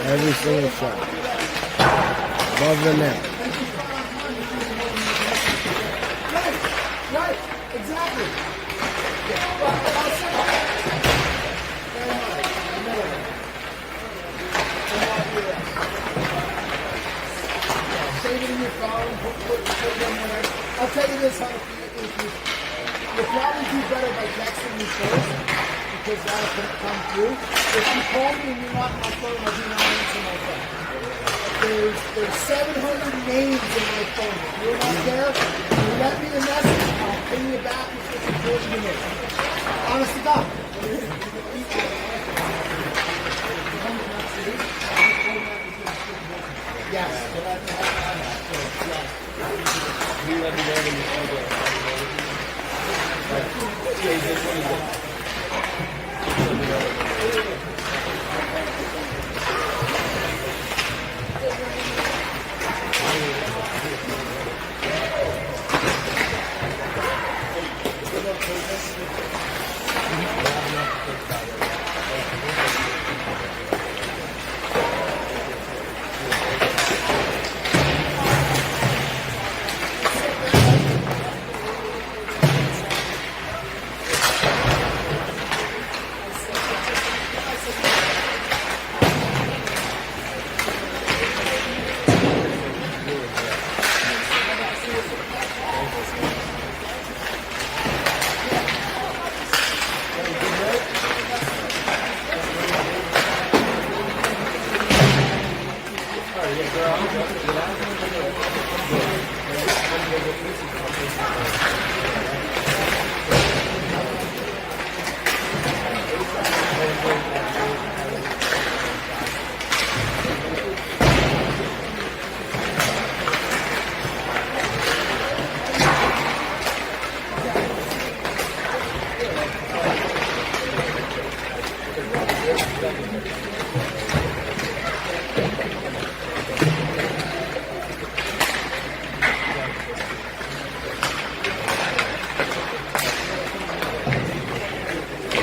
Every single shot. Above the net. Right, exactly. Save it in your phone, put it in there. I'll tell you this, honey, you'll probably do better by texting me first, because that'll come through. If you call me and you're not on my phone, I do not answer my phone. There's 700 names in my phone. If you're not there, you let me a message, I'll ping you back if it's important to me. Honest to God. Yes. You let me know when you see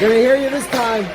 Gonna hear you this time.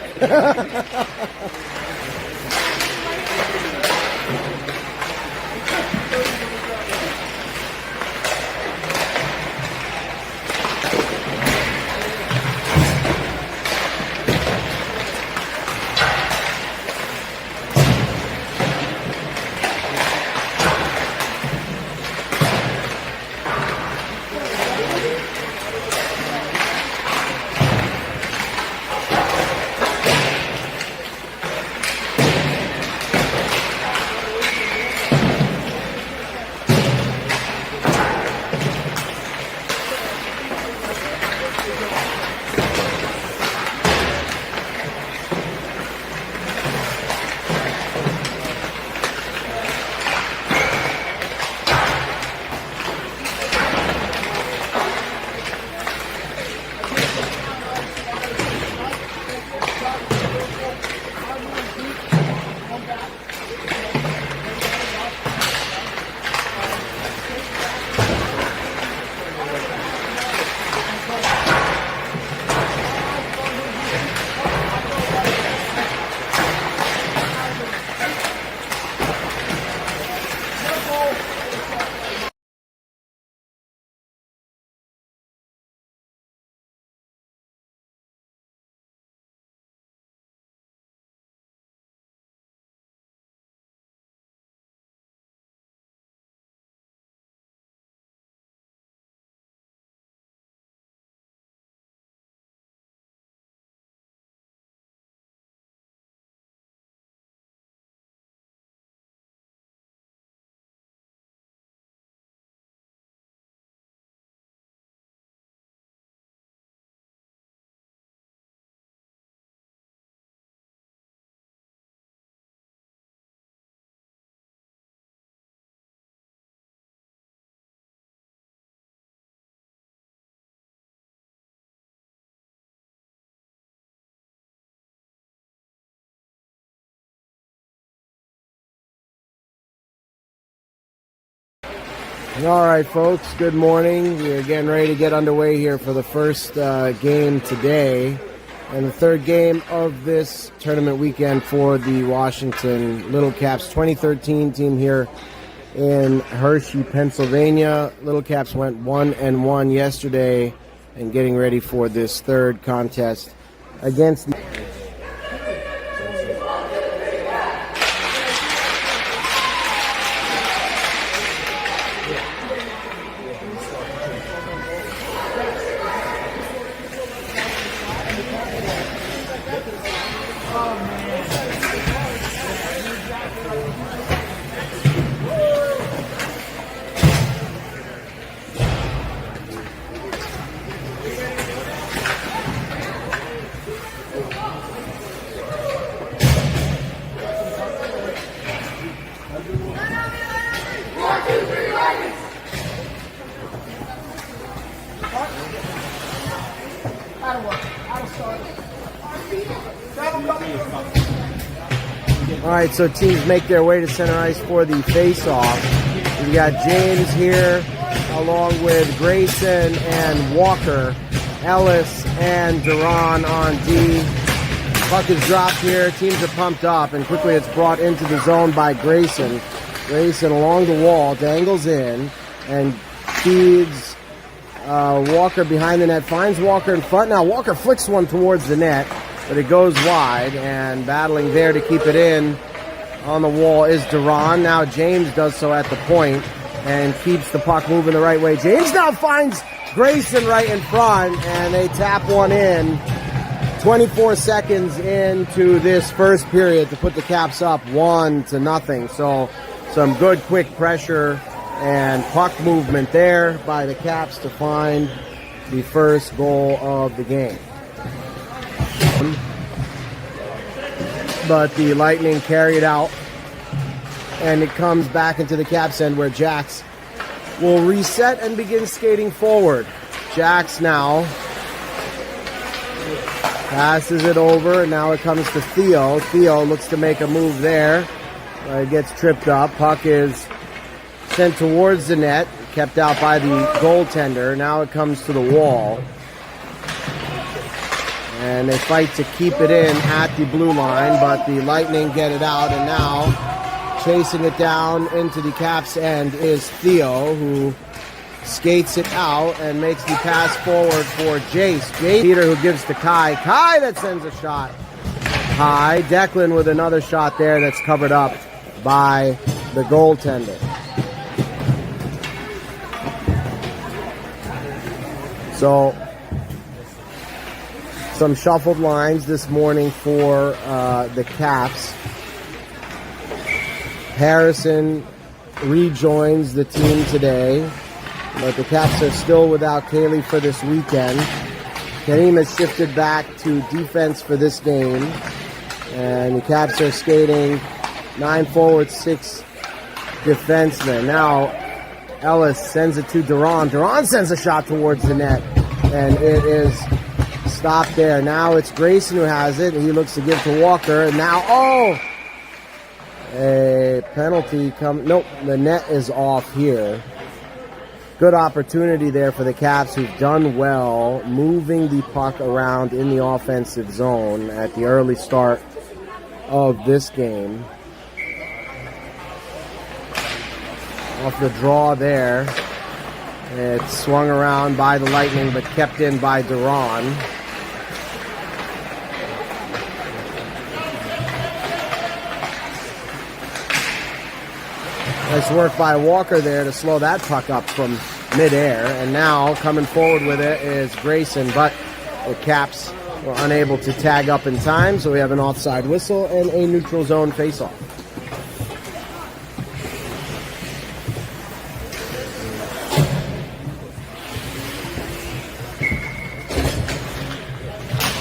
All right, folks, good morning. We're getting ready to get underway here for the first game today. And the third game of this tournament weekend for the Washington Little Caps 2013 team here in Hershey, Pennsylvania. Little Caps went 1-1 yesterday and getting ready for this third contest against the All right, so teams make their way to center ice for the face-off. We got James here, along with Grayson and Walker, Ellis and Duran on D. Puck is dropped here. Teams are pumped up, and quickly it's brought into the zone by Grayson. Grayson along the wall, dangles in, and feeds Walker behind the net. Finds Walker in front. Now Walker flicks one towards the net, but it goes wide, and battling there to keep it in on the wall is Duran. Now James does so at the point and keeps the puck moving the right way. James now finds Grayson right in front, and they tap one in 24 seconds into this first period to put the Caps up 1-0. So some good quick pressure and puck movement there by the Caps to find the first goal of the game. But the Lightning carry it out, and it comes back into the Caps end where Jax will reset and begin skating forward. Jax now passes it over, and now it comes to Theo. Theo looks to make a move there. It gets tripped up. Puck is sent towards the net, kept out by the goaltender. Now it comes to the wall. And they fight to keep it in at the blue line, but the Lightning get it out, and now chasing it down into the Caps end is Theo, who skates it out and makes the pass forward for Jace. Peter, who gives to Kai. Kai that sends a shot high. Declan with another shot there that's covered up by the goaltender. So some shuffled lines this morning for the Caps. Harrison rejoins the team today, but the Caps are still without Kaylee for this weekend. Kareem has shifted back to defense for this game, and the Caps are skating 9 forwards, 6 defensemen. Now Ellis sends it to Duran. Duran sends a shot towards the net, and it is stopped there. Now it's Grayson who has it. He looks to give to Walker, and now, a penalty nope, the net is off here. Good opportunity there for the Caps, who've done well moving the puck around in the offensive zone at the early start of this game. Off the draw there. It's swung around by the Lightning, but kept in by Duran. Nice work by Walker there to slow that puck up from midair. And now coming forward with it is Grayson, but the Caps were unable to tag up in time, so we have an offside whistle and a neutral zone faceoff.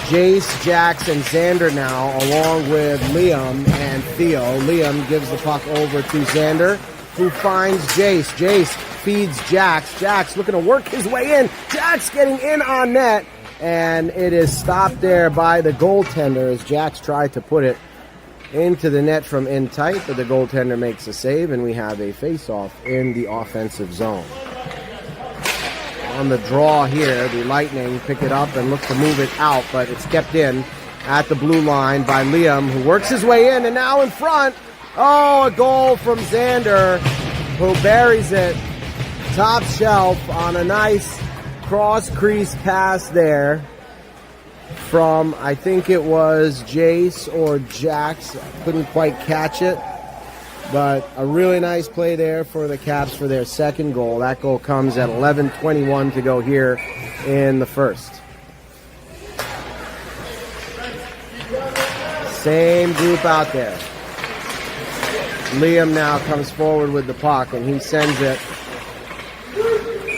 Jace, Jax, and Xander now, along with Liam and Theo. Liam gives the puck over to Xander, who finds Jace. Jace feeds Jax. Jax looking to work his way in. Jax getting in on net, and it is stopped there by the goaltender as Jax tried to put it into the net from in tight, but the goaltender makes a save, and we have a face-off in the offensive zone. on the draw here. The Lightning pick it up and look to move it out, but it's kept in at the blue line by Liam, who works his way in and now in front. Oh, a goal from Xander, who buries it top shelf on a nice cross crease pass there from, I think it was Jace or Jax. Couldn't quite catch it, but a really nice play there for the Caps for their second goal. That goal comes at 11:21 to go here in the first. Same group out there. Liam now comes forward with the puck, and he sends it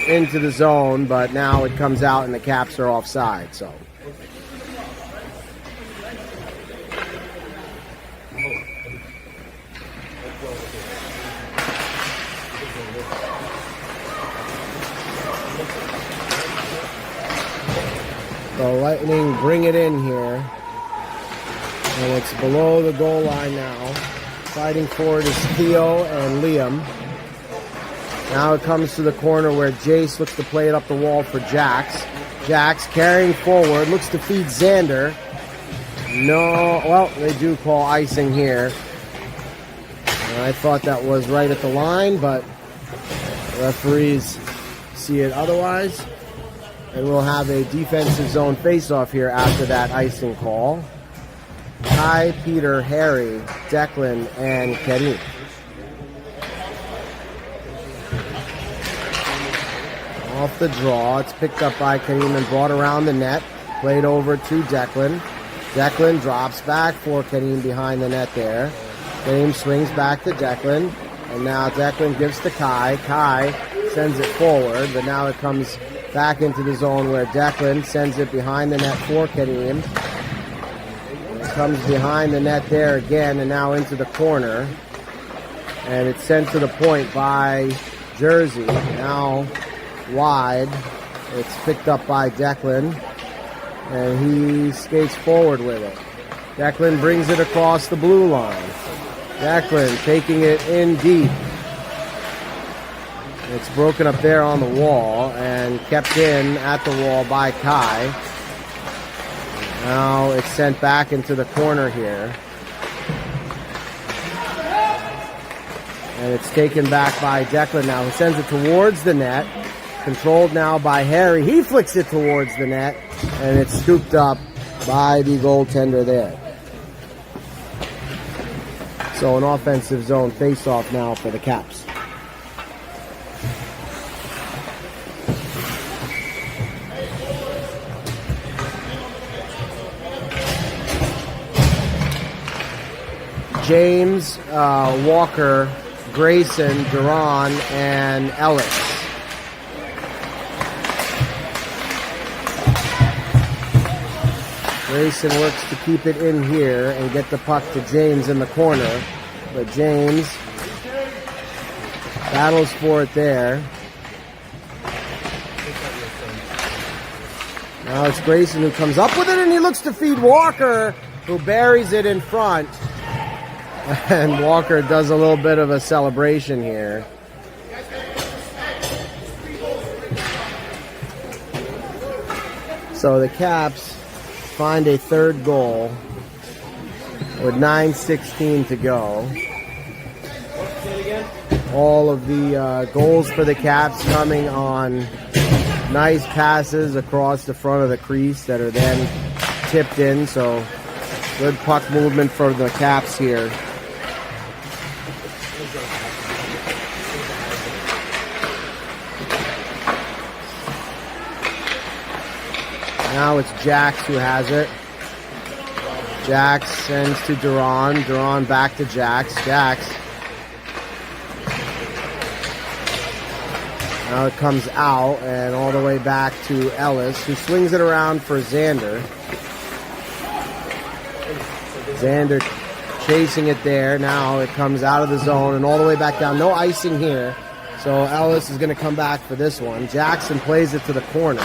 into the zone, but now it comes out and the Caps are offside. So the Lightning bring it in here, and it's below the goal line now. Fighting for it is Theo and Liam. Now it comes to the corner where Jace looks to play it up the wall for Jax. Jax carrying forward, looks to feed Xander. No, well, they do call icing here. I thought that was right at the line, but referees see it otherwise. And we'll have a defensive zone face-off here after that icing call. Kai, Peter, Harry, Declan, and Karim. Off the draw, it's picked up by Karim and brought around the net. Played over to Declan. Declan drops back for Karim behind the net there. Karim swings back to Declan. And now Declan gives to Kai. Kai sends it forward, but now it comes back into the zone where Declan sends it behind the net for Karim. Comes behind the net there again and now into the corner. And it's sent to the point by Jersey. Now wide. It's picked up by Declan. And he skates forward with it. Declan brings it across the blue line. Declan taking it in deep. It's broken up there on the wall and kept in at the wall by Kai. Now it's sent back into the corner here. And it's taken back by Declan now, who sends it towards the net. Controlled now by Harry. He flicks it towards the net, and it's scooped up by the goaltender there. So an offensive zone face-off now for the Caps. James, Walker, Grayson, Duran, and Ellis. Grayson works to keep it in here and get the puck to James in the corner. But James battles for it there. Now it's Grayson who comes up with it, and he looks to feed Walker, who buries it in front. And Walker does a little bit of a celebration here. So the Caps find a third goal with 9:16 to go. All of the goals for the Caps coming on nice passes across the front of the crease that are then tipped in. So good puck movement for the Caps here. Now it's Jax who has it. Jax sends to Duran. Duran back to Jax. Jax. Now it comes out and all the way back to Ellis, who swings it around for Xander. Xander chasing it there. Now it comes out of the zone and all the way back down. No icing here. So Ellis is going to come back for this one. Jackson plays it to the corner.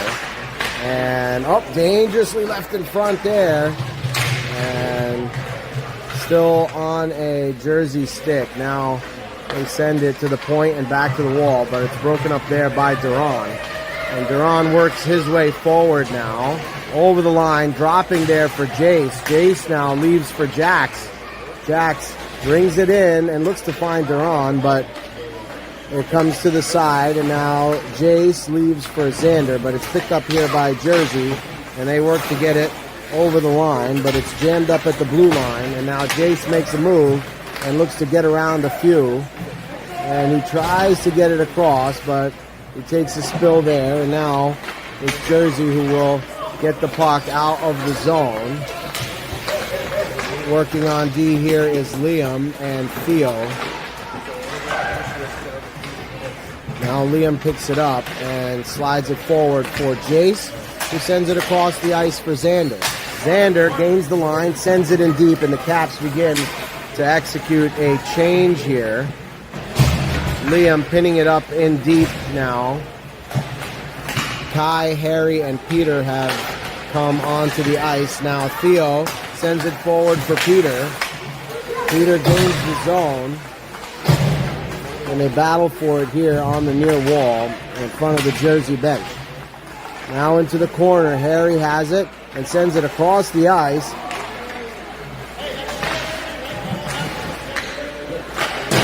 And, dangerously left in front there. And still on a Jersey stick. Now they send it to the point and back to the wall, but it's broken up there by Duran. And Duran works his way forward now. Over the line, dropping there for Jace. Jace now leaves for Jax. Jax brings it in and looks to find Duran, but it comes to the side, and now Jace leaves for Xander, but it's picked up here by Jersey, and they work to get it over the line, but it's jammed up at the blue line, and now Jace makes a move and looks to get around a few, and he tries to get it across, but he takes a spill there, and now it's Jersey who will get the puck out of the zone. Working on D here is Liam and Theo. Now Liam picks it up and slides it forward for Jace, who sends it across the ice for Xander. Xander gains the line, sends it in deep, and the Caps begin to execute a change here. Liam pinning it up in deep now. Kai, Harry, and Peter have come onto the ice. Now Theo sends it forward for Peter. Peter gains the zone. And they battle for it here on the near wall in front of the Jersey bench. Now into the corner. Harry has it and sends it across the ice.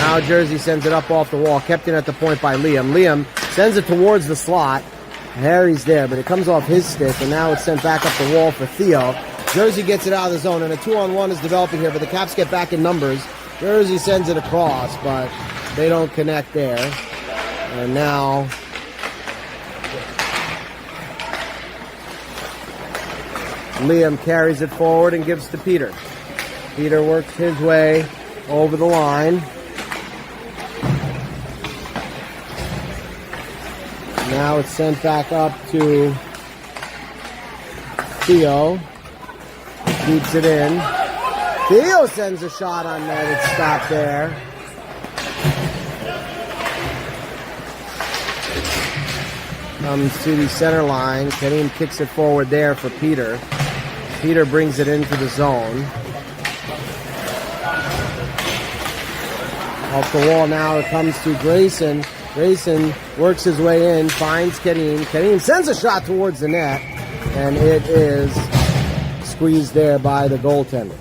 Now Jersey sends it up off the wall. Kept in at the point by Liam. Liam sends it towards the slot. Harry's there, but it comes off his stick, and now it's sent back up the wall for Theo. Jersey gets it out of the zone, and a 2-on-1 is developing here, but the Caps get back in numbers. Jersey sends it across, but they don't connect there. And now Liam carries it forward and gives to Peter. Peter works his way over the line. Now it's sent back up to Theo. Keeps it in. Theo sends a shot on net. It's stopped there. Comes to the center line. Kareem kicks it forward there for Peter. Peter brings it into the zone. Off the wall now it comes to Grayson. Grayson works his way in, finds Kareem. Kareem sends a shot towards the net, and it is squeezed there by the goaltender.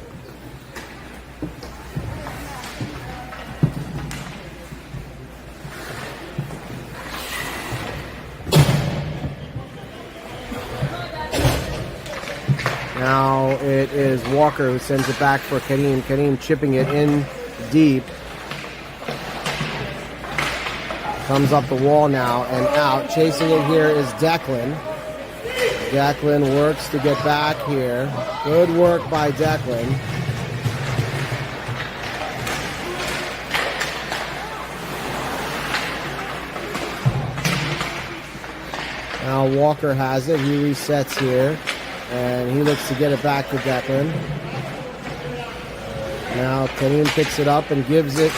Now it is Walker who sends it back for Kareem. Kareem chipping it in deep. Comes up the wall now and out. Chasing it here is Declan. Declan works to get back here. Good work by Declan. Now Walker has it. He resets here. And he looks to get it back to Declan. Now Kareem picks it up and gives it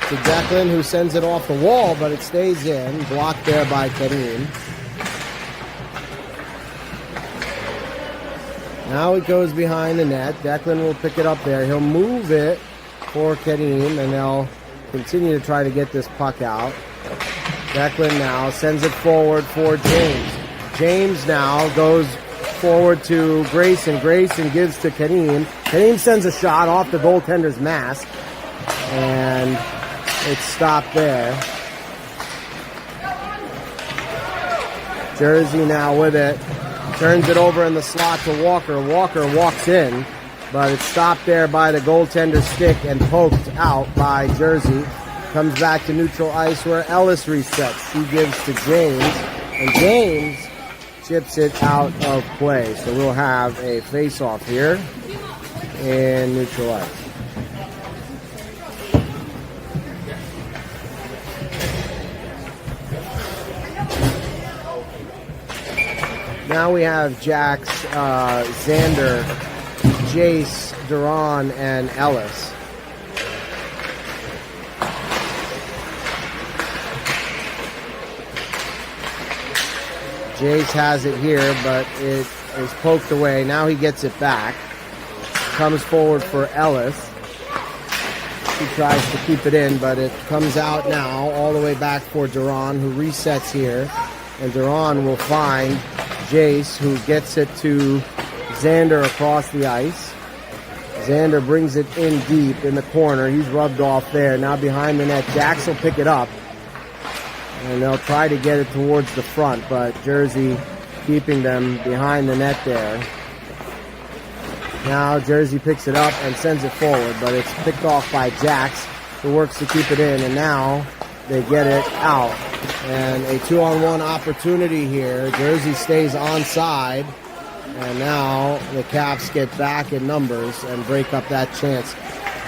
to Declan, who sends it off the wall, but it stays in. Blocked there by Kareem. Now it goes behind the net. Declan will pick it up there. He'll move it for Kareem, and they'll continue to try to get this puck out. Declan now sends it forward for James. James now goes forward to Grayson. Grayson gives to Kareem. Kareem sends a shot off the goaltender's mask, and it's stopped there. Jersey now with it. Turns it over in the slot to Walker. Walker walks in, but it's stopped there by the goaltender's stick and poked out by Jersey. Comes back to neutral ice where Ellis resets. He gives to James, and James chips it out of play. So we'll have a face-off here in neutral ice. Now we have Jax, Xander, Jace, Duran, and Ellis. Jace has it here, but it is poked away. Now he gets it back. Comes forward for Ellis. He tries to keep it in, but it comes out now all the way back for Duran, who resets here. And Duran will find Jace, who gets it to Xander across the ice. Xander brings it in deep in the corner. He's rubbed off there. Now behind the net, Jax will pick it up. And they'll try to get it towards the front, but Jersey keeping them behind the net there. Now Jersey picks it up and sends it forward, but it's picked off by Jax, who works to keep it in, and now they get it out. And a 2-on-1 opportunity here. Jersey stays onside, and now the Caps get back in numbers and break up that chance.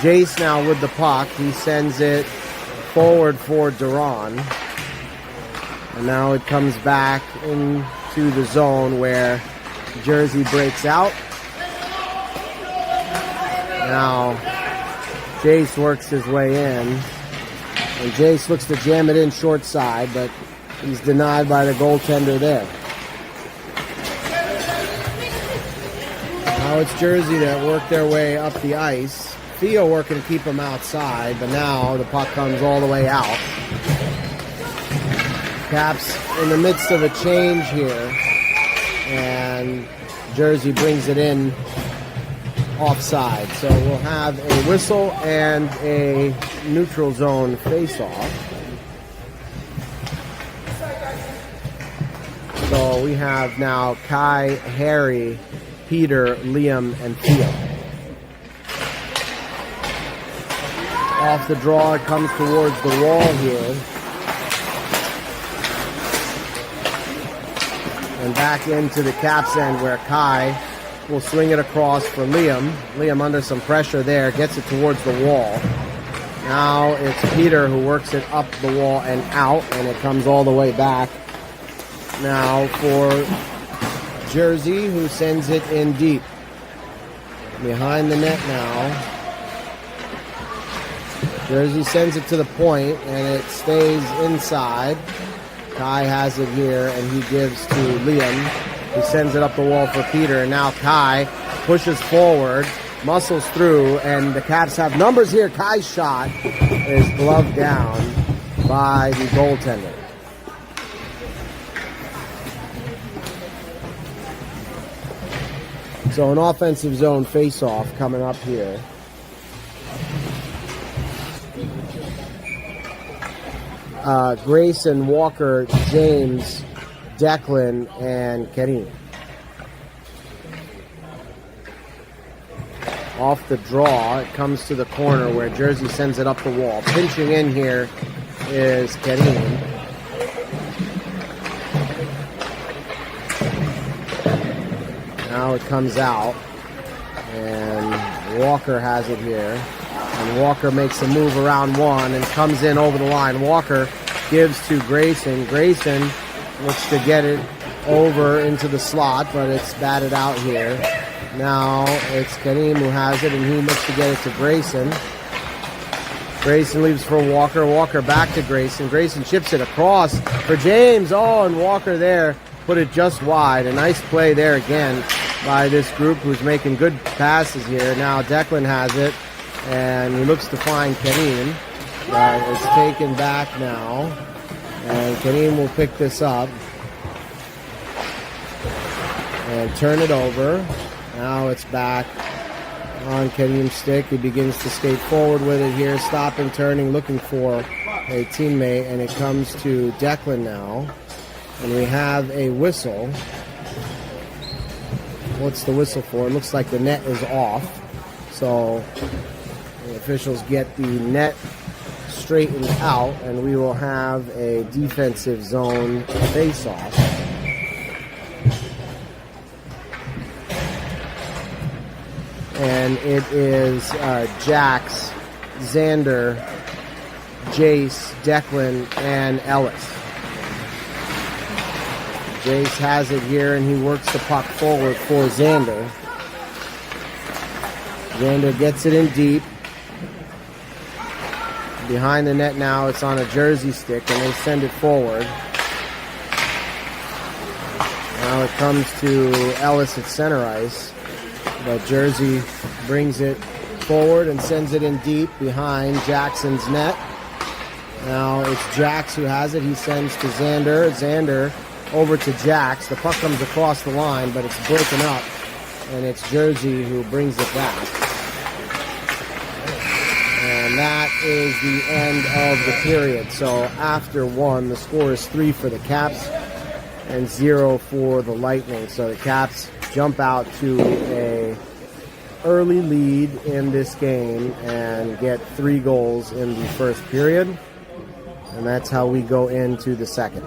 Jace now with the puck. He sends it forward for Duran. And now it comes back into the zone where Jersey breaks out. Now Jace works his way in. And Jace looks to jam it in short side, but he's denied by the goaltender there. Now it's Jersey that work their way up the ice. Theo working to keep them outside, but now the puck comes all the way out. Caps in the midst of a change here, and Jersey brings it in offside. So we'll have a whistle and a neutral zone face-off. So we have now Kai, Harry, Peter, Liam, and Theo. Off the draw, it comes towards the wall here. And back into the Caps end where Kai will swing it across for Liam. Liam under some pressure there, gets it towards the wall. Now it's Peter who works it up the wall and out, and it comes all the way back. Now for Jersey, who sends it in deep. Behind the net now. Jersey sends it to the point, and it stays inside. Kai has it here, and he gives to Liam, who sends it up the wall for Peter. And now Kai pushes forward, muscles through, and the Caps have numbers here. Kai's shot is gloved down by the goaltender. So an offensive zone face-off coming up here. Grayson, Walker, James, Declan, and Kareem. Off the draw, it comes to the corner where Jersey sends it up the wall. Pinching in here is Kareem. Now it comes out, and Walker has it here. And Walker makes a move around one and comes in over the line. Walker gives to Grayson. Grayson looks to get it over into the slot, but it's batted out here. Now it's Kareem who has it, and he looks to get it to Grayson. Grayson leaves for Walker. Walker back to Grayson. Grayson chips it across for James. Oh, and Walker there put it just wide. A nice play there again by this group who's making good passes here. Now Declan has it, and he looks to find Kareem. It's taken back now, and Kareem will pick this up and turn it over. Now it's back on Kareem's stick. He begins to skate forward with it here, stopping, turning, looking for a teammate, and it comes to Declan now. And we have a whistle. What's the whistle for? It looks like the net is off. So the officials get the net straightened out, and we will have a defensive zone face-off. And it is Jax, Xander, Jace, Declan, and Ellis. Jace has it here, and he works the puck forward for Xander. Xander gets it in deep. Behind the net now, it's on a Jersey stick, and they send it forward. Now it comes to Ellis at center ice, but Jersey brings it forward and sends it in deep behind Jackson's net. Now it's Jax who has it. He sends to Xander. Xander over to Jax. The puck comes across the line, but it's broken up, and it's Jersey who brings it back. And that is the end of the period. So after 1, the score is 3 for the Caps and 0 for the Lightning. So the Caps jump out to a early lead in this game and get 3 goals in the first period. And that's how we go into the second.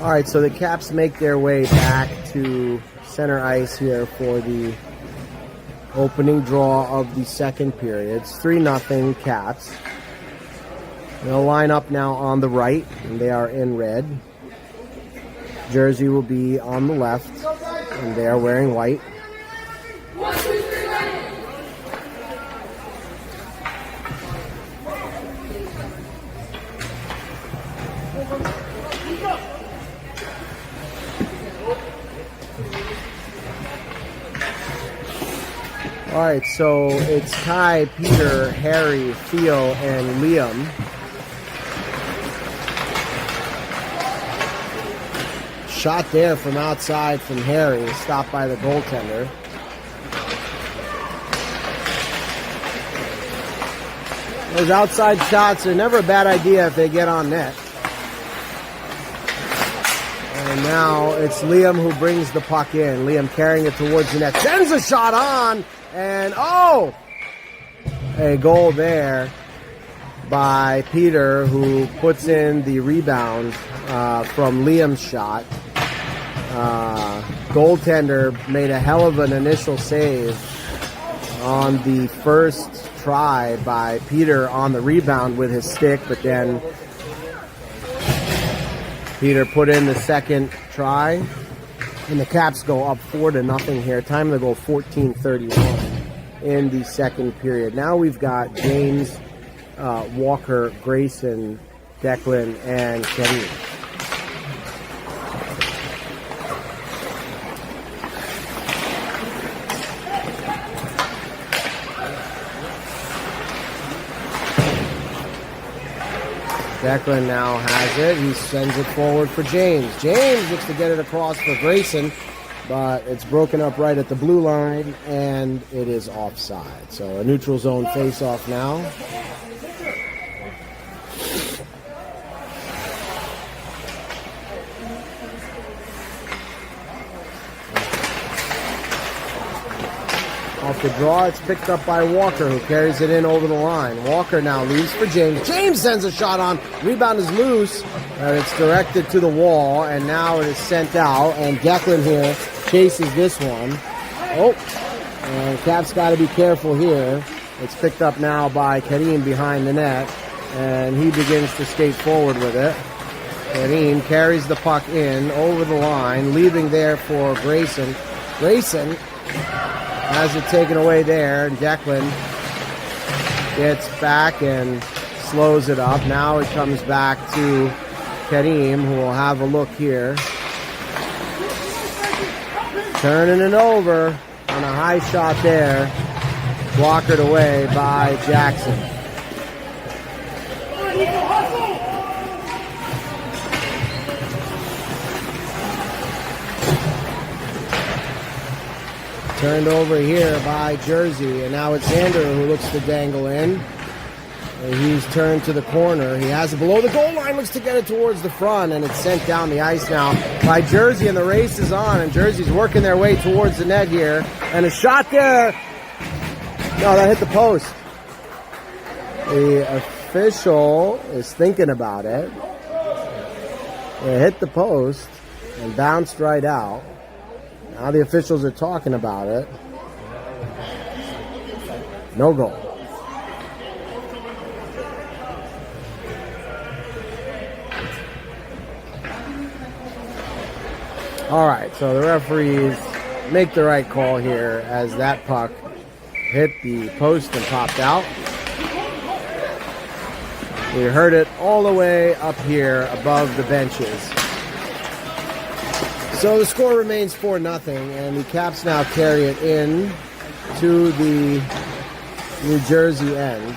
All right, so the Caps make their way back to center ice here for the opening draw of the second period. It's 3-0 Caps. They'll line up now on the right, and they are in red. Jersey will be on the left, and they are wearing white. All right, so it's Kai, Peter, Harry, Theo, and Liam. Shot there from outside from Harry, stopped by the goaltender. Those outside shots are never a bad idea if they get on net. And now it's Liam who brings the puck in. Liam carrying it towards the net, sends a shot on. And, a goal there by Peter, who puts in the rebound from Liam's shot. Goaltender made a hell of an initial save on the first try by Peter on the rebound with his stick, but then Peter put in the second try. And the Caps go up 4-0 here. Time to go 14:31 in the second period. Now we've got James, Walker, Grayson, Declan, and Kenny. Declan now has it. He sends it forward for James. James looks to get it across for Grayson, but it's broken up right at the blue line, and it is offside. So a neutral zone face-off now. Off the draw, it's picked up by Walker, who carries it in over the line. Walker now leaves for James. James sends a shot on. Rebound is loose. It's directed to the wall, and now it is sent out. And Declan here chases this one. And Caps got to be careful here. It's picked up now by Kareem behind the net, and he begins to skate forward with it. Kareem carries the puck in over the line, leaving there for Grayson. Grayson has it taken away there, and Declan gets back and slows it up. Now it comes back to Kareem, who will have a look here. Turning it over on a high shot there. Blockered away by Jackson. Turned over here by Jersey, and now it's Xander who looks to dangle in. And he's turned to the corner. He has it below the goal line, looks to get it towards the front, and it's sent down the ice now by Jersey, and the race is on, and Jersey's working their way towards the net here. And a shot there. No, that hit the post. A official is thinking about it. It hit the post and bounced right out. Now the officials are talking about it. No goal. All right, so the referees make the right call here as that puck hit the post and popped out. We heard it all the way up here above the benches. So the score remains 4-0, and the Caps now carry it in to the New Jersey end.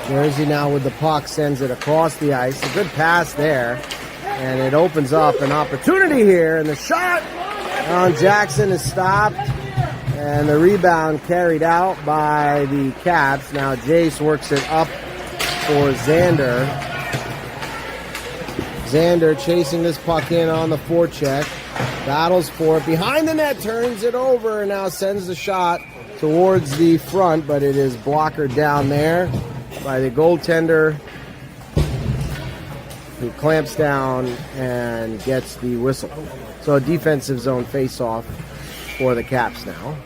Jersey now with the puck sends it across the ice. A good pass there. And it opens up an opportunity here. And the shot on Jackson is stopped. And the rebound carried out by the Caps. Now Jace works it up for Xander. Xander chasing this puck in on the forecheck. Battles for it. Behind the net, turns it over. And now sends the shot towards the front. But it is blockered down there by the goaltender, who clamps down and gets the whistle. So a defensive zone face-off for the Caps now.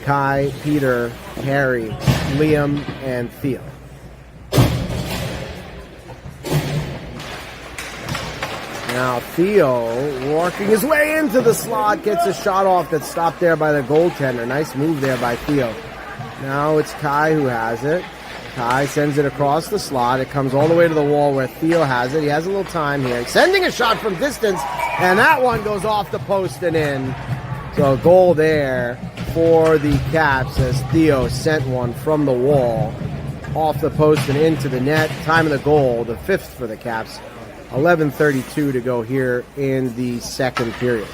Kai, Peter, Harry, Liam, and Theo. Now Theo working his way into the slot, gets a shot off that's stopped there by the goaltender. Nice move there by Theo. Now it's Kai who has it. Kai sends it across the slot. It comes all the way to the wall where Theo has it. He has a little time here. Sending a shot from distance, and that one goes off the post and in. So a goal there for the Caps as Theo sent one from the wall off the post and into the net. Time of the goal, the 5th for the Caps. 11:32 to go here in the second period.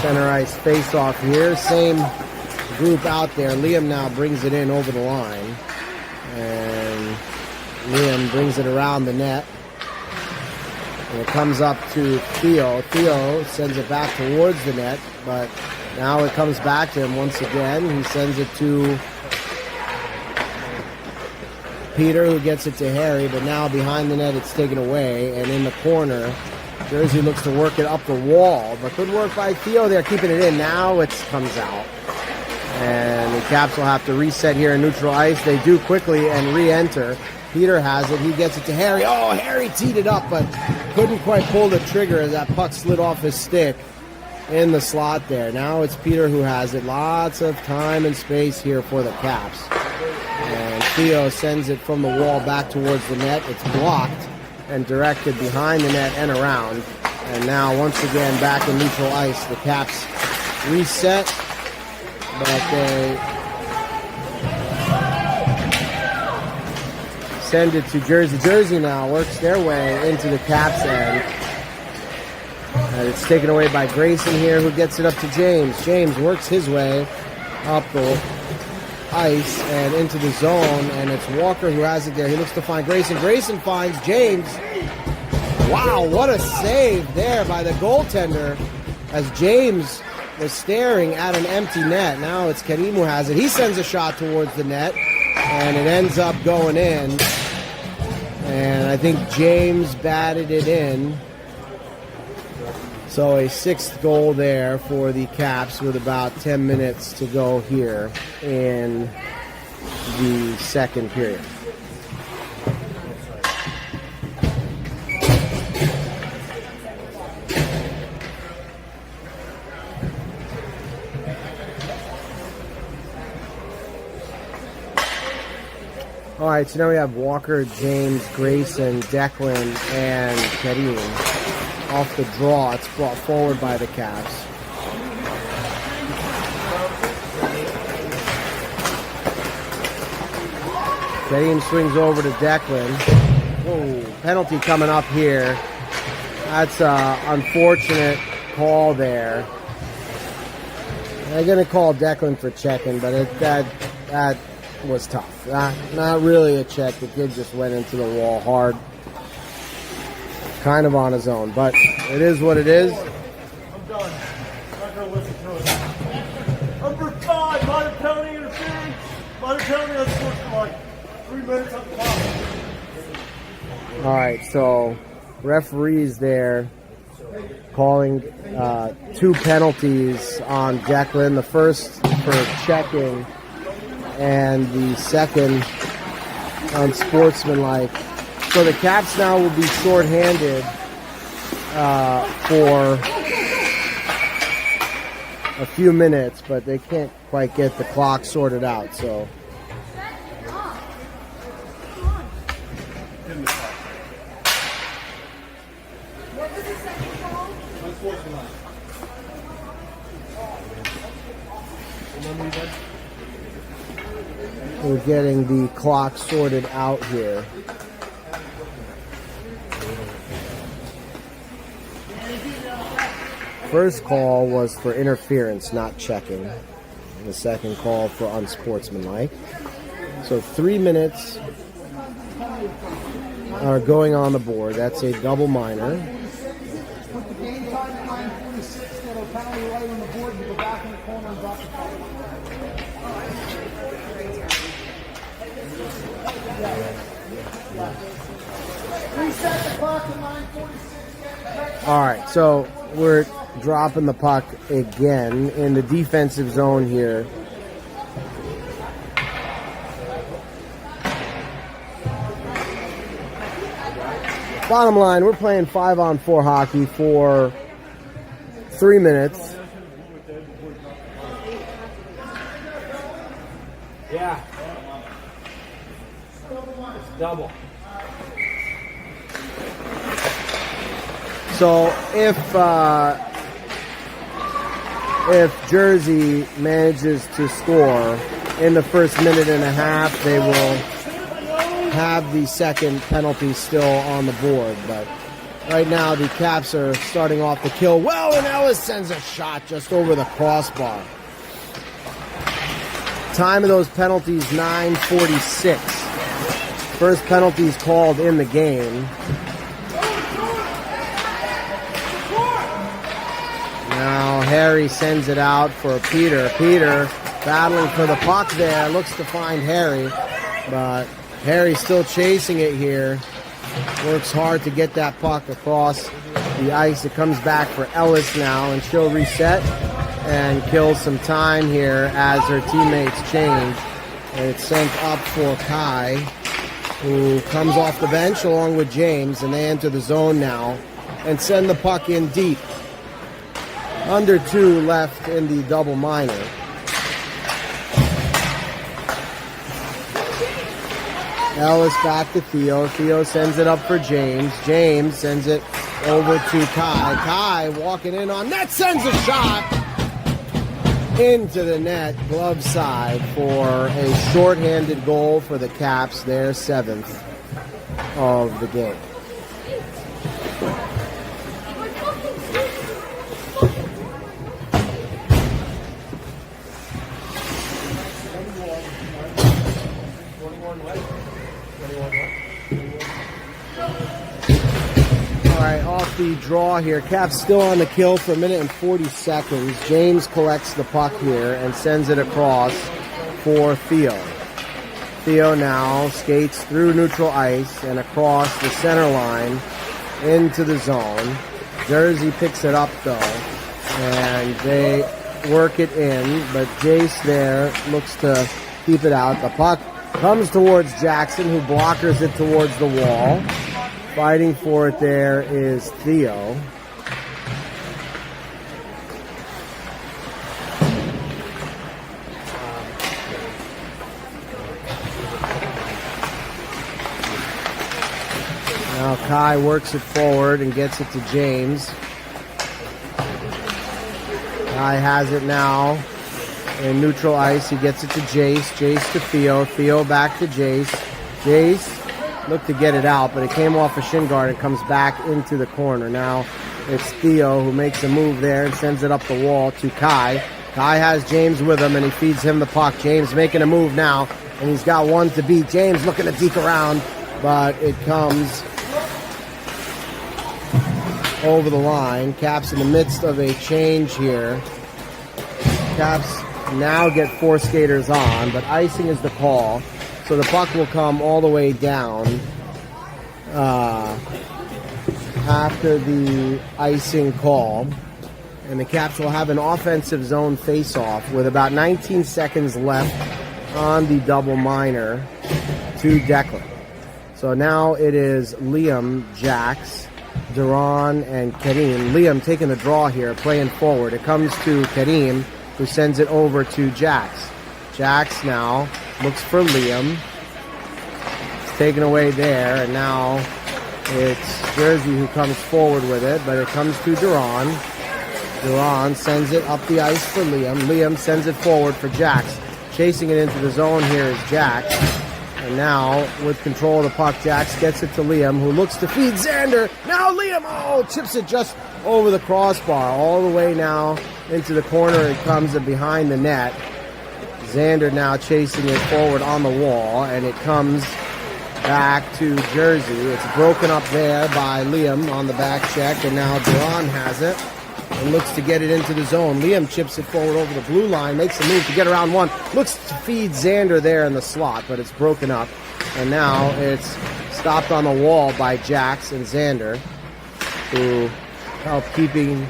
Center ice face-off here. Same group out there. Liam now brings it in over the line. And Liam brings it around the net. And it comes up to Theo. Theo sends it back towards the net. But now it comes back to him once again. He sends it to Peter, who gets it to Harry. But now behind the net it's taken away. And in the corner, Jersey looks to work it up the wall, but good work by Theo there, keeping it in. Now it comes out. And the Caps will have to reset here in neutral ice. They do quickly and re-enter. Peter has it. He gets it to Harry. Oh, Harry teed it up, but couldn't quite pull the trigger as that puck slid off his stick in the slot there. Now it's Peter who has it. Lots of time and space here for the Caps. And Theo sends it from the wall back towards the net. It's blocked and directed behind the net and around. And now once again back in neutral ice. The Caps reset, but they send it to Jersey. Jersey now works their way into the Caps end. And it's taken away by Grayson here, who gets it up to James. James works his way up the ice and into the zone, and it's Walker who has it there. He looks to find Grayson. Grayson finds James. Wow, what a save there by the goaltender as James was staring at an empty net. Now it's Karim who has it. He sends a shot towards the net, and it ends up going in. And I think James batted it in. So a 6th goal there for the Caps with about 10 minutes to go here in the second period. All right, so now we have Walker, James, Grayson, Declan, and Karim. Off the draw, it's brought forward by the Caps. Kareem swings over to Declan. Whoa, penalty coming up here. That's an unfortunate call there. They're going to call Declan for checking, but that was tough. Not really a check. The kid just went into the wall hard. Kind of on his own, but it is what it is. I'm done. I'm not going to listen to it. Number 5, minor penalty interference. Minor penalty on sportsmanlike. 3 minutes on the clock. All right, so referees there calling 2 penalties on Declan. The first for checking and the second unsportsmanlike. So the Caps now will be shorthanded for a few minutes, but they can't quite get the clock sorted out. So What was the second call? Unsportsmanlike. we're getting the clock sorted out here. First call was for interference, not checking. The second call for unsportsmanlike. So 3 minutes are going on the board. That's a double minor. Put the game time at 9:46, that'll penalty right on the board, and go back in the corner and drop the ball. Reset the clock at 9:46. All right, so we're dropping the puck again in the defensive zone here. Bottom line, we're playing 5-on-4 hockey for 3 minutes. Yeah. Double. So if Jersey manages to score in the first minute and a half, they will have the second penalty still on the board. But right now the Caps are starting off the kill well, and Ellis sends a shot just over the crossbar. Time of those penalties, 9:46. First penalties called in the game. Now Harry sends it out for Peter. Peter battling for the puck there, looks to find Harry, but Harry's still chasing it here. Works hard to get that puck across the ice. It comes back for Ellis now, and she'll reset and kill some time here as her teammates change. And it's sent up for Kai, who comes off the bench along with James, and they enter the zone now and send the puck in deep. Under 2 left in the double minor. Ellis back to Theo. Theo sends it up for James. James sends it over to Kai. Kai walking in on net, sends a shot into the net, glove side, for a shorthanded goal for the Caps, their 7th of the game. All right, off the draw here. Caps still on the kill for 1 minute and 40 seconds. James collects the puck here and sends it across for Theo. Theo now skates through neutral ice and across the center line into the zone. Jersey picks it up though, and they work it in, but Jace there looks to keep it out. The puck comes towards Jackson, who blockers it towards the wall. Fighting for it there is Theo. Now Kai works it forward and gets it to James. Kai has it now in neutral ice. He gets it to Jace. Jace to Theo. Theo back to Jace. Jace looked to get it out, but it came off a shin guard and comes back into the corner. Now it's Theo who makes a move there and sends it up the wall to Kai. Kai has James with him, and he feeds him the puck. James making a move now, and he's got one to beat. James looking to deke around, but it comes over the line. Caps in the midst of a change here. Caps now get 4 skaters on, but icing is the call. So the puck will come all the way down after the icing call. And the Caps will have an offensive zone face-off with about 19 seconds left on the double minor to Declan. So now it is Liam, Jax, Duran, and Kareem. Liam taking the draw here, playing forward. It comes to Kareem, who sends it over to Jax. Jax now looks for Liam. It's taken away there, and now it's Jersey who comes forward with it, but it comes to Duran. Duran sends it up the ice for Liam. Liam sends it forward for Jax. Chasing it into the zone here is Jax. And now, with control of the puck, Jax gets it to Liam, who looks to feed Xander. Now Liam, chips it just over the crossbar. All the way now into the corner. It comes and behind the net. Xander now chasing it forward on the wall, and it comes back to Jersey. It's broken up there by Liam on the back check, and now Duran has it and looks to get it into the zone. Liam chips it forward over the blue line, makes a move to get around one, looks to feed Xander there in the slot, but it's broken up. And now it's stopped on the wall by Jax and Xander, who help keeping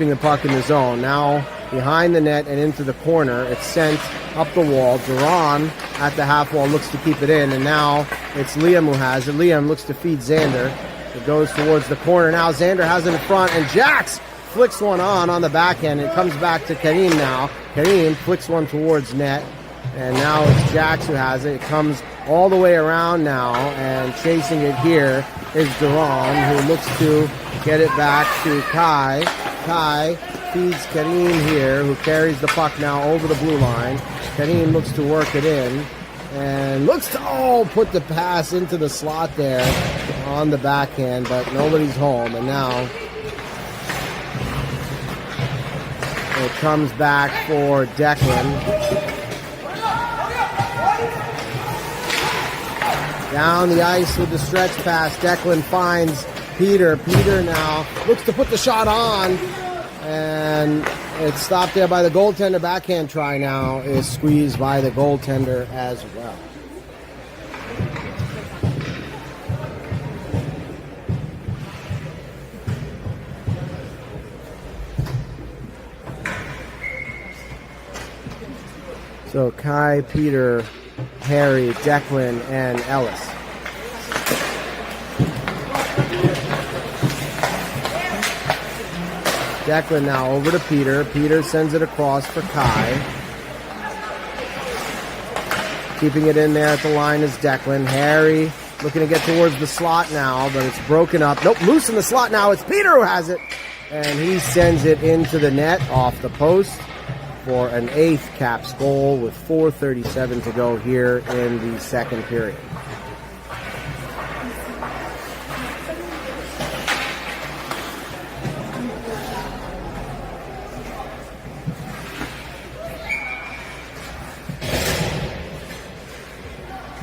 the puck in the zone. Now behind the net and into the corner, it's sent up the wall. Duran at the half wall looks to keep it in, and now it's Liam who has it. Liam looks to feed Xander. It goes towards the corner. Now Xander has it in front, and Jax flicks one on the backhand. It comes back to Kareem now. Kareem flicks one towards net, and now it's Jax who has it. It comes all the way around now, and chasing it here is Duran, who looks to get it back to Kai. Kai feeds Kareem here, who carries the puck now over the blue line. Kareem looks to work it in, and looks to put the pass into the slot there on the backhand, but nobody's home. And now it comes back for Declan. Down the ice with the stretch pass. Declan finds Peter. Peter now looks to put the shot on, and it's stopped there by the goaltender. Backhand try now is squeezed by the goaltender as well. So Kai, Peter, Harry, Declan, and Ellis. Declan now over to Peter. Peter sends it across for Kai. Keeping it in there at the line is Declan. Harry looking to get towards the slot now, but it's broken up. Nope, loose in the slot now. It's Peter who has it. And he sends it into the net off the post for an 8th Caps goal with 4:37 to go here in the second period.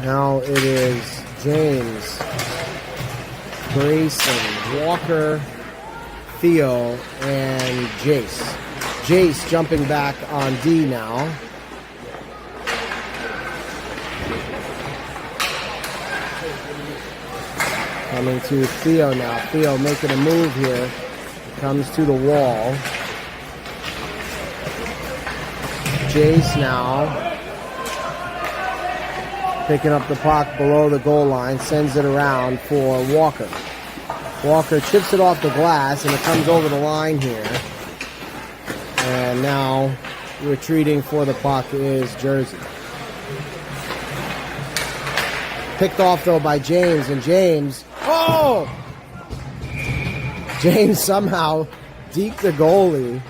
Now it is James, Grayson, Walker, Theo, and Jace. Jace jumping back on D now. Coming to Theo now. Theo making a move here. Comes to the wall. Jace now picking up the puck below the goal line. Sends it around for Walker. Walker chips it off the glass, and it comes over the line here. And now retreating for the puck is Jersey. Picked off though by James, and James somehow deked the goalie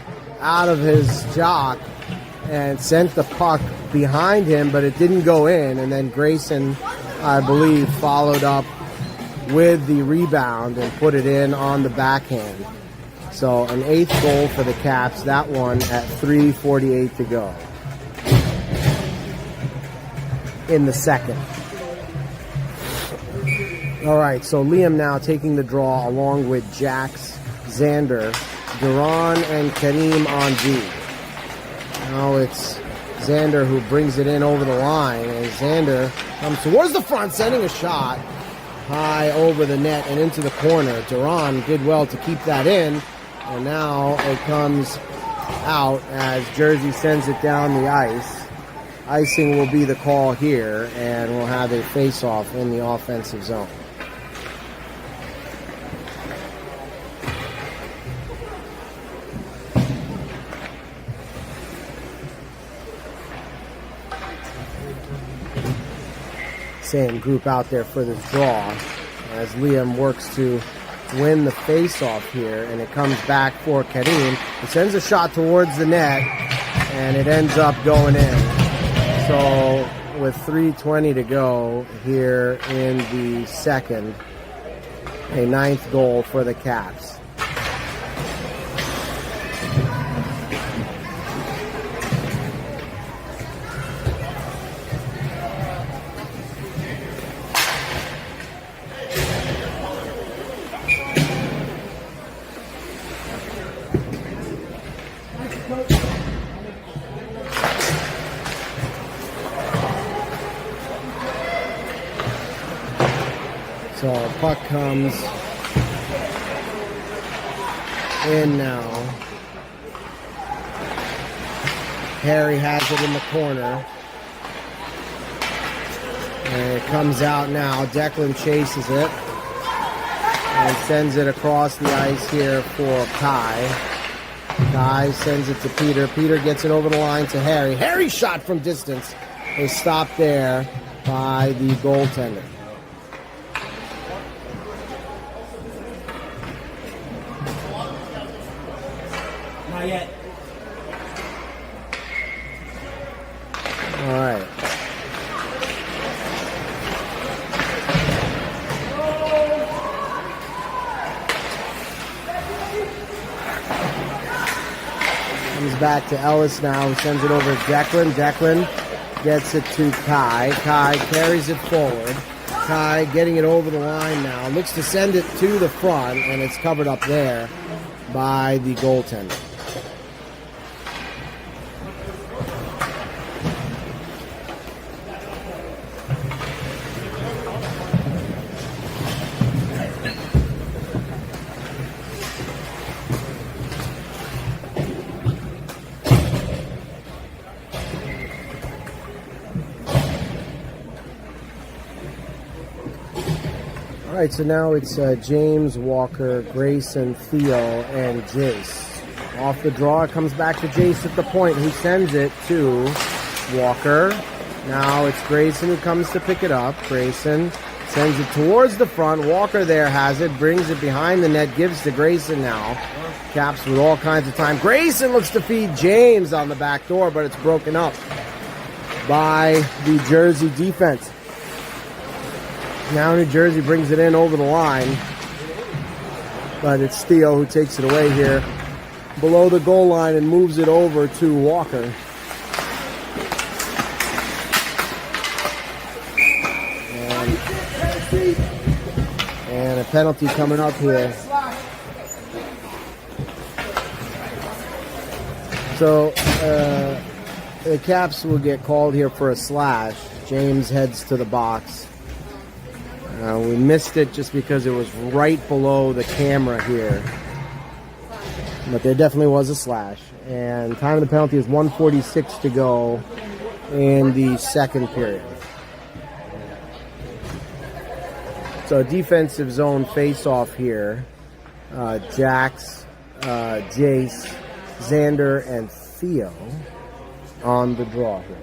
out of his jock and sent the puck behind him, but it didn't go in. And then Grayson I believe, followed up with the rebound and put it in on the backhand. So an 8th goal for the Caps, that one at 3:48 to go in the second. All right, so Liam now taking the draw along with Jax, Xander, Duran, and Kareem on D. Now it's Xander who brings it in over the line, and Xander comes towards the front, sending a shot high over the net and into the corner. Duran did well to keep that in, and now it comes out as Jersey sends it down the ice. Icing will be the call here, and we'll have a face-off in the offensive zone. Same group out there for this draw as Liam works to win the face-off here, and it comes back for Kareem. He sends a shot towards the net, and it ends up going in. So with 3:20 to go here in the second, a 9th goal for the Caps. So puck comes in now. Harry has it in the corner. And it comes out now. Declan chases it and sends it across the ice here for Kai. Kai sends it to Peter. Peter gets it over the line to Harry. Harry shot from distance. They stopped there by the goaltender. Not yet. All right. Comes back to Ellis now, who sends it over to Declan. Declan gets it to Kai. Kai carries it forward. Kai getting it over the line now. Looks to send it to the front, and it's covered up there by the goaltender. All right, so now it's James, Walker, Grayson, Theo, and Jace. Off the draw, it comes back to Jace at the point, who sends it to Walker. Now it's Grayson who comes to pick it up. Grayson sends it towards the front. Walker there has it, brings it behind the net, gives to Grayson now. Caps with all kinds of time. Grayson looks to feed James on the back door, but it's broken up by the Jersey defense. Now New Jersey brings it in over the line, but it's Theo who takes it away here below the goal line and moves it over to Walker. And a penalty coming up here. So the Caps will get called here for a slash. James heads to the box. We missed it just because it was right below the camera here. But there definitely was a slash. And time of the penalty is 1:46 to go in the second period. So defensive zone face-off here. Jax, Jace, Xander, and Theo on the draw here.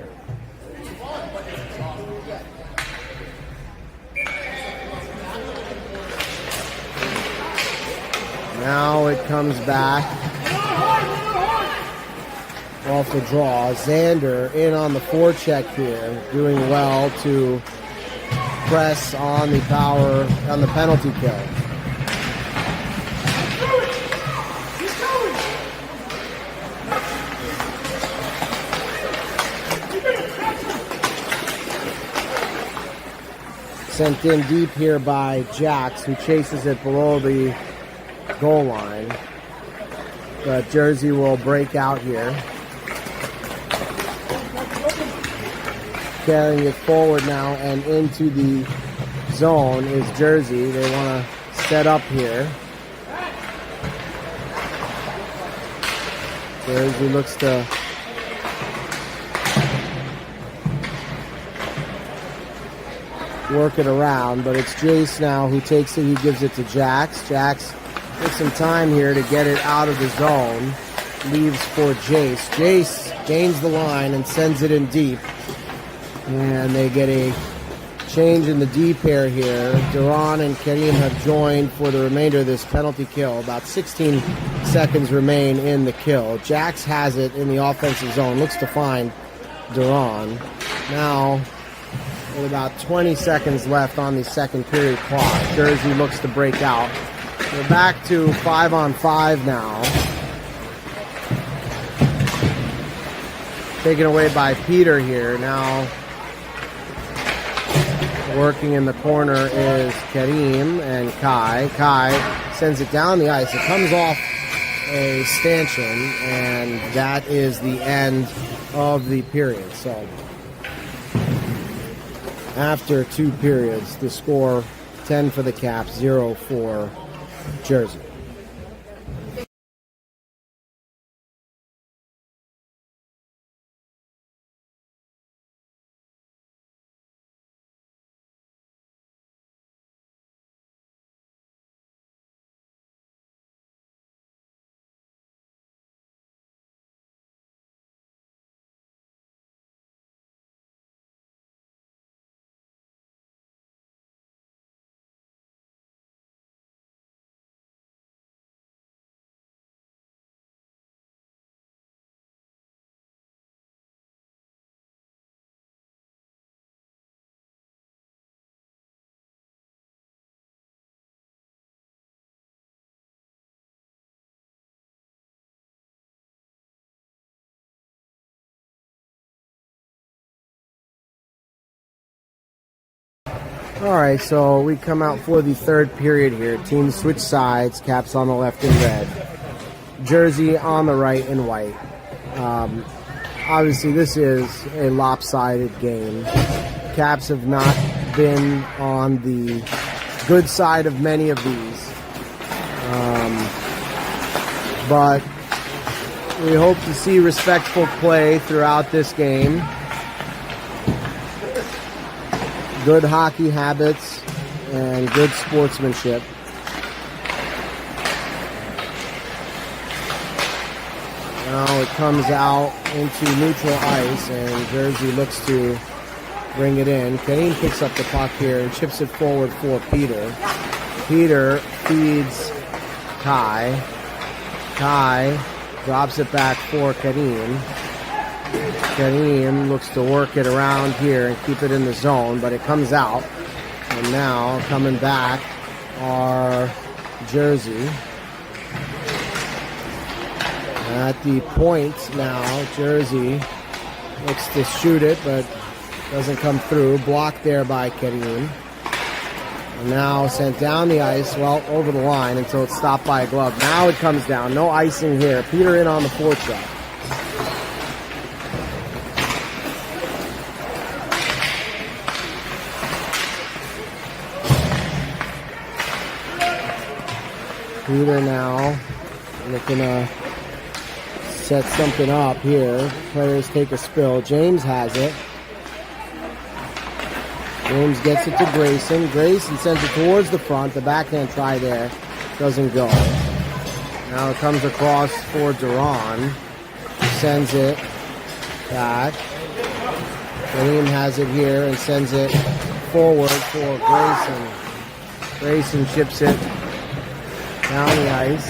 Now it comes back off the draw. Xander in on the forecheck here, doing well to press on the penalty kill. Sent in deep here by Jax, who chases it below the goal line. But Jersey will break out here. Carrying it forward now and into the zone is Jersey. They want to set up here. Jersey looks to work it around, but it's Jace now who takes it. He gives it to Jax. Jax takes some time here to get it out of the zone. Leaves for Jace. Jace gains the line and sends it in deep. And they get a change in the D pair here. Duran and Kareem have joined for the remainder of this penalty kill. About 16 seconds remain in the kill. Jax has it in the offensive zone. Looks to find Duran. Now, with about 20 seconds left on the second period clock, Jersey looks to break out. We're back to 5-on-5 now. Taken away by Peter here. Now, working in the corner is Kareem and Kai. Kai sends it down the ice. It comes off a stanchion, and that is the end of the period. So, after 2 periods, the score 10 for the Caps, 0 for Jersey. All right, so we come out for the third period here. Teams switch sides. Caps on the left and red. Jersey on the right and white. Obviously, this is a lopsided game. Caps have not been on the good side of many of these. But we hope to see respectful play throughout this game. Good hockey habits and good sportsmanship. Now it comes out into neutral ice, and Jersey looks to bring it in. Kareem picks up the puck here and chips it forward for Peter. Peter feeds Kai. Kai drops it back for Kareem. Kareem looks to work it around here and keep it in the zone, but it comes out. And now coming back are Jersey. At the point now, Jersey looks to shoot it, but doesn't come through. Blocked there by Kareem. And now sent down the ice, well, over the line until it's stopped by a glove. Now it comes down. No icing here. Peter in on the forecheck. Peter now looking to set something up here. Players take a spill. James has it. James gets it to Grayson. Grayson sends it towards the front. The backhand try there doesn't go. Now it comes across for Duran. Sends it back. Kareem has it here and sends it forward for Grayson. Grayson chips it down the ice.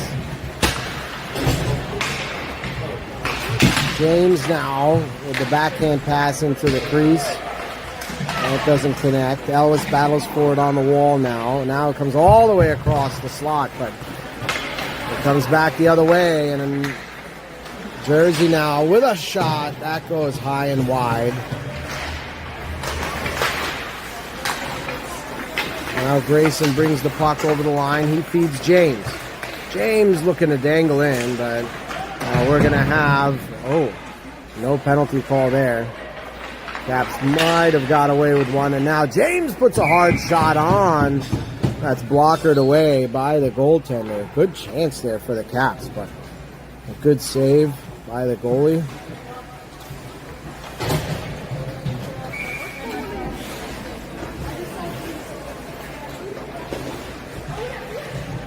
James now with the backhand pass into the crease. That doesn't connect. Ellis battles for it on the wall now. Now it comes all the way across the slot, but it comes back the other way. And then Jersey now with a shot. That goes high and wide. Now Grayson brings the puck over the line. He feeds James. James looking to dangle in, but we're going to have... Oh, no penalty call there. Caps might have got away with one, and now James puts a hard shot on. That's blockered away by the goaltender. Good chance there for the Caps, but a good save by the goalie.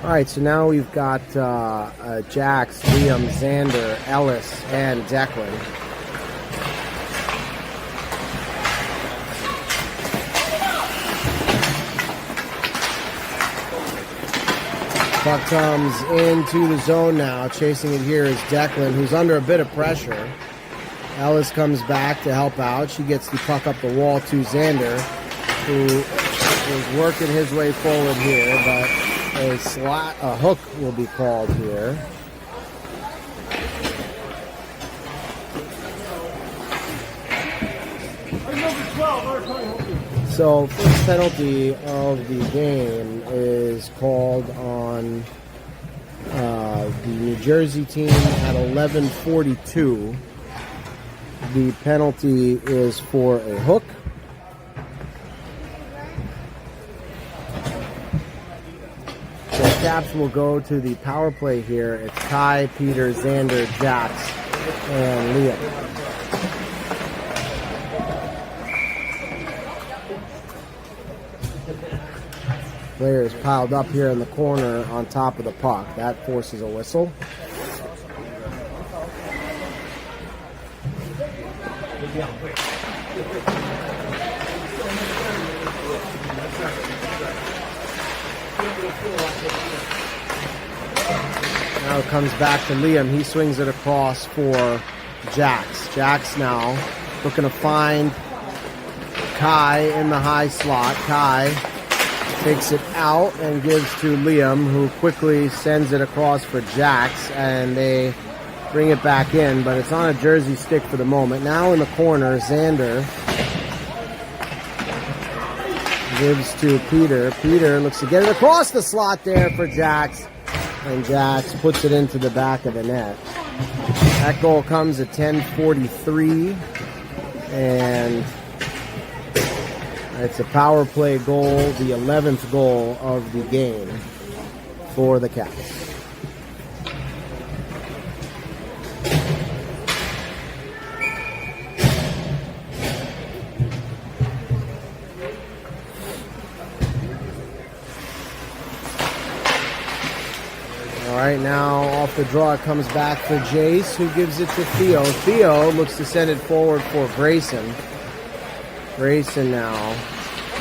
All right, so now we've got Jax, Liam, Xander, Ellis, and Declan. Puck comes into the zone now. Chasing it here is Declan, who's under a bit of pressure. Ellis comes back to help out. She gets the puck up the wall to Xander, who is working his way forward here, but a hook will be called here. So first penalty of the game is called on the New Jersey team at 11:42. The penalty is for a hook. So Caps will go to the power play here. It's Kai, Peter, Xander, Jax, and Liam. Players piled up here in the corner on top of the puck. That forces a whistle. Now it comes back to Liam. He swings it across for Jax. Jax now looking to find Kai in the high slot. Kai takes it out and gives to Liam, who quickly sends it across for Jax, and they bring it back in, but it's on a Jersey stick for the moment. Now in the corner, Xander gives to Peter. Peter looks to get it across the slot there for Jax, and Jax puts it into the back of the net. That goal comes at 10:43, and it's a power play goal, the 11th goal of the game for the Caps. All right, now off the draw it comes back for Jace, who gives it to Theo. Theo looks to send it forward for Grayson. Grayson now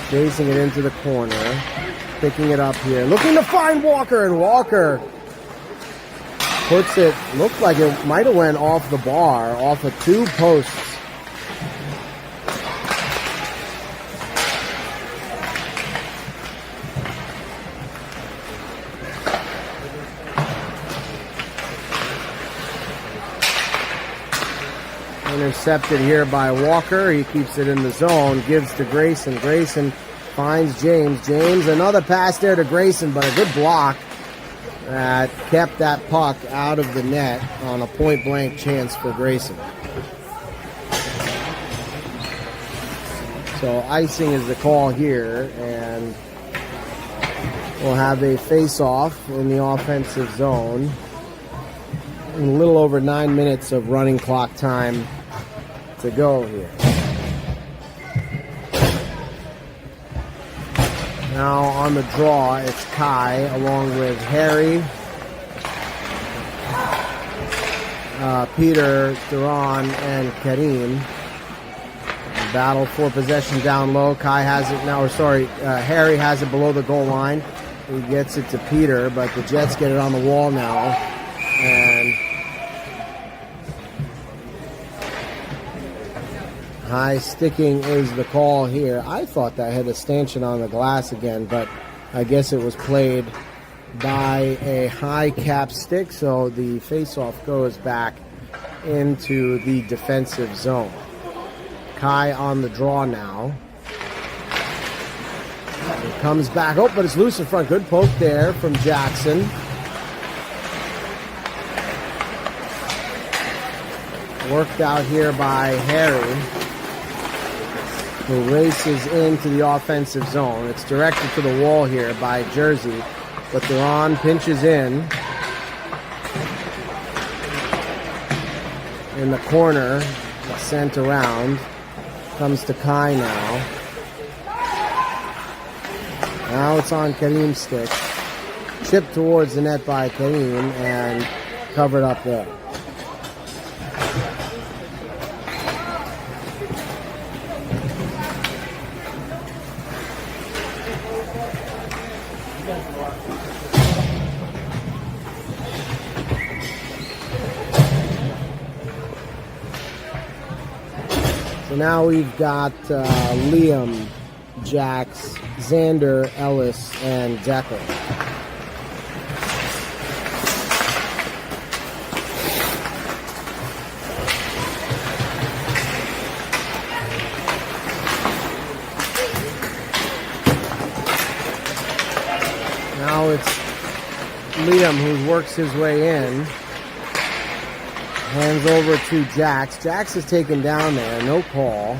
chasing it into the corner, picking it up here, looking to find Walker, and Walker puts it, looked like it might have went off the bar, off of two posts. Intercepted here by Walker. He keeps it in the zone, gives to Grayson. Grayson finds James. James, another pass there to Grayson, but a good block that kept that puck out of the net on a point-blank chance for Grayson. So icing is the call here, and we'll have a face-off in the offensive zone. In a little over 9 minutes of running clock time to go here. Now on the draw, it's Kai along with Harry, Peter, Duran, and Karim. Battle for possession down low. Kai has it now, Harry has it below the goal line. He gets it to Peter, but the Jets get it on the wall now. And High sticking is the call here. I thought that had a stanchion on the glass again, but I guess it was played by a high cap stick, so the face-off goes back into the defensive zone. Kai on the draw now. It comes back. Oh, but it's loose in front. Good poke there from Jackson. Worked out here by Harry, who races into the offensive zone. It's directed to the wall here by Jersey, but Duran pinches in the corner, sent around. Comes to Kai now. Now it's on Kareem's stick. Chipped towards the net by Kareem and covered up there. So now we've got Liam, Jax, Xander, Ellis, and Declan. Now it's Liam who works his way in. Hands over to Jax. Jax is taken down there, no call.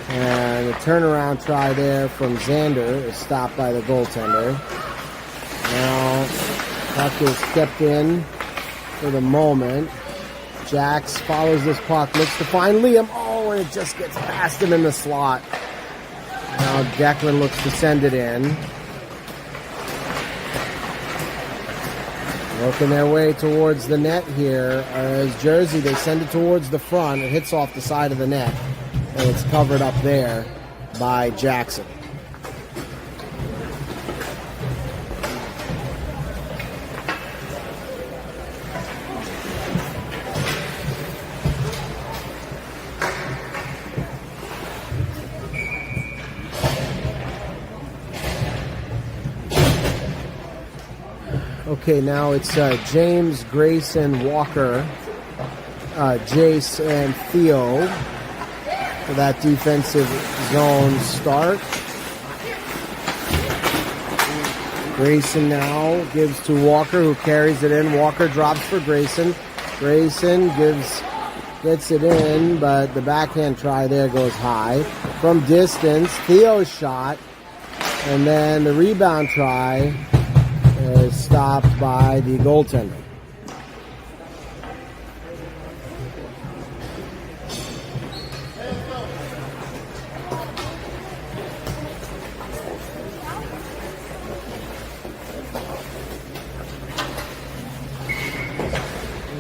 And the turnaround try there from Xander is stopped by the goaltender. Now, puck is kept in for the moment. Jax follows this puck, looks to find Liam. Oh, and it just gets past him in the slot. Now Declan looks to send it in. Working their way towards the net here. As Jersey, they send it towards the front. It hits off the side of the net. And it's covered up there by Jackson. Okay, now it's James, Grayson, Walker, Jace, and Theo for that defensive zone start. Grayson now gives to Walker, who carries it in. Walker drops for Grayson. Grayson gets it in, but the backhand try there goes high. From distance, Theo's shot, and then the rebound try is stopped by the goaltender.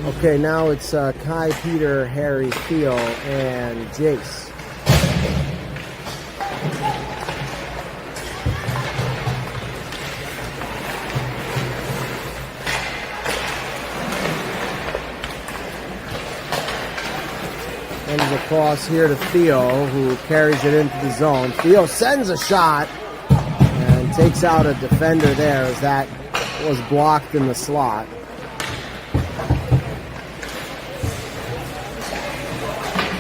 Okay, now it's Kai, Peter, Harry, Theo, and Jace. Comes across here to Theo, who carries it into the zone. Theo sends a shot and takes out a defender there as that was blocked in the slot.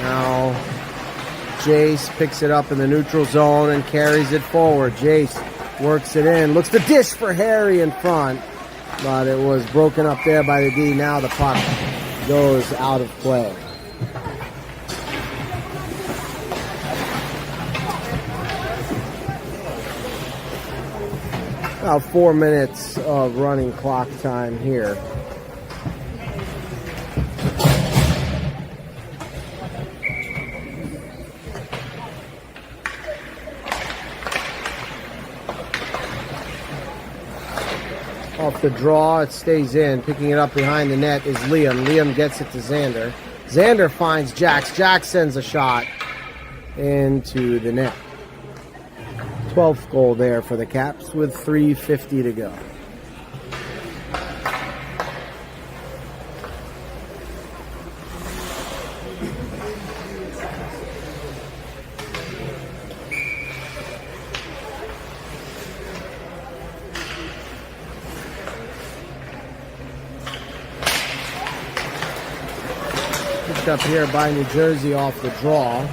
Now Jace picks it up in the neutral zone and carries it forward. Jace works it in, looks to dish for Harry in front, but it was broken up there by the D. Now the puck goes out of play. About 4 minutes of running clock time here. Off the draw, it stays in. Picking it up behind the net is Liam. Liam gets it to Xander. Xander finds Jax. Jax sends a shot into the net. 12th goal there for the Caps with 3:50 to go. picked up here by New Jersey off the draw.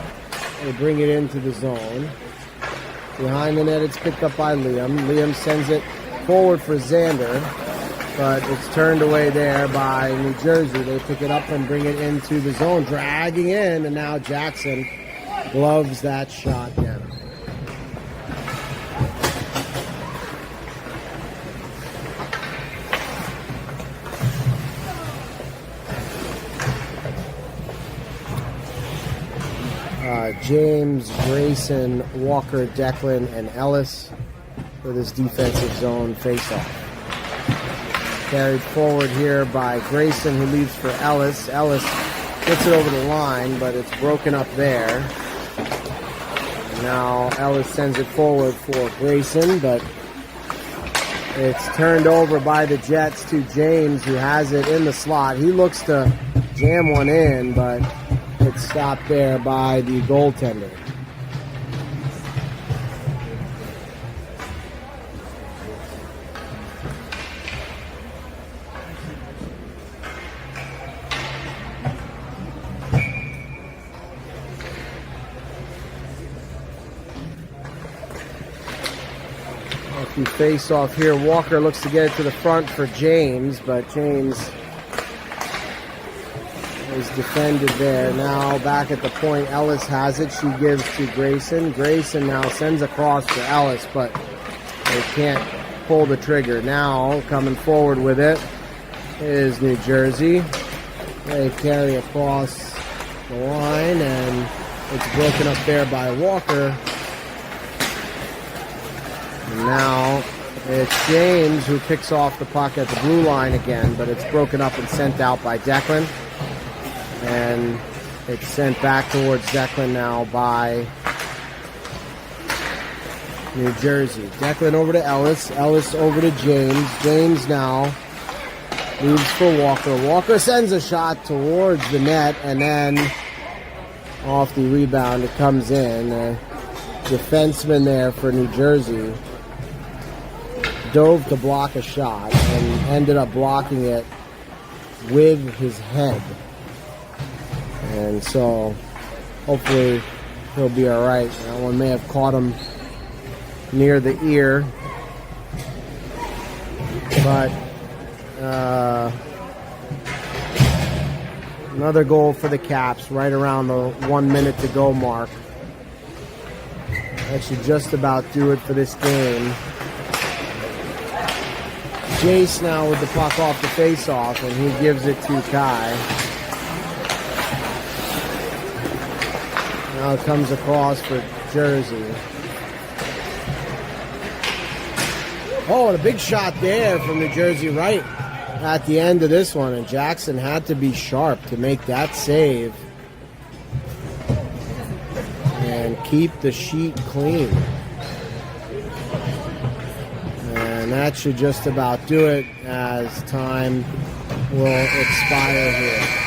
They bring it into the zone. Behind the net, it's picked up by Liam. Liam sends it forward for Xander, but it's turned away there by New Jersey. They pick it up and bring it into the zone, dragging in, and now Jackson gloves that shot down. James, Grayson, Walker, Declan, and Ellis for this defensive zone faceoff. Carried forward here by Grayson, who leaves for Ellis. Ellis gets it over the line, but it's broken up there. And now Ellis sends it forward for Grayson, but it's turned over by the Jets to James, who has it in the slot. He looks to jam one in, but it's stopped there by the goaltender. If you face off here, Walker looks to get it to the front for James, but James is defended there. Now back at the point, Ellis has it. She gives to Grayson. Grayson now sends across to Ellis, but they can't pull the trigger. Now coming forward with it is New Jersey. They carry across the line, and it's broken up there by Walker. And now it's James who picks off the puck at the blue line again, but it's broken up and sent out by Declan. And it's sent back towards Declan now by New Jersey. Declan over to Ellis. Ellis over to James. James now leaves for Walker. Walker sends a shot towards the net, and then off the rebound it comes in. A defenseman there for New Jersey dove to block a shot and ended up blocking it with his head. And so hopefully he'll be all right. That one may have caught him near the ear. But another goal for the Caps right around the 1 minute to go mark. That should just about do it for this game. Jace now with the puck off the face-off, and he gives it to Kai. Now it comes across for Jersey. Oh, and a big shot there from New Jersey right at the end of this one. And Jackson had to be sharp to make that save and keep the sheet clean. And that should just about do it as time will expire here.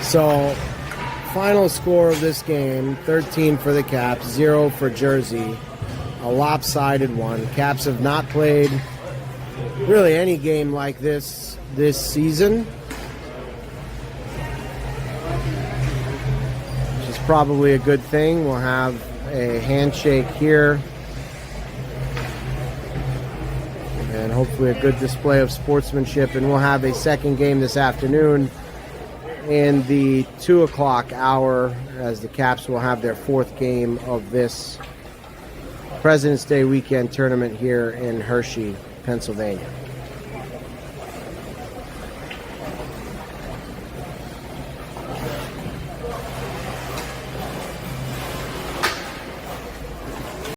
So, final score of this game, 13 for the Caps, 0 for Jersey. A lopsided one. Caps have not played really any game like this season, which is probably a good thing. We'll have a handshake here and hopefully a good display of sportsmanship, and we'll have a second game this afternoon in the 2 o'clock hour as the Caps will have their fourth game of this President's Day weekend tournament here in Hershey, Pennsylvania.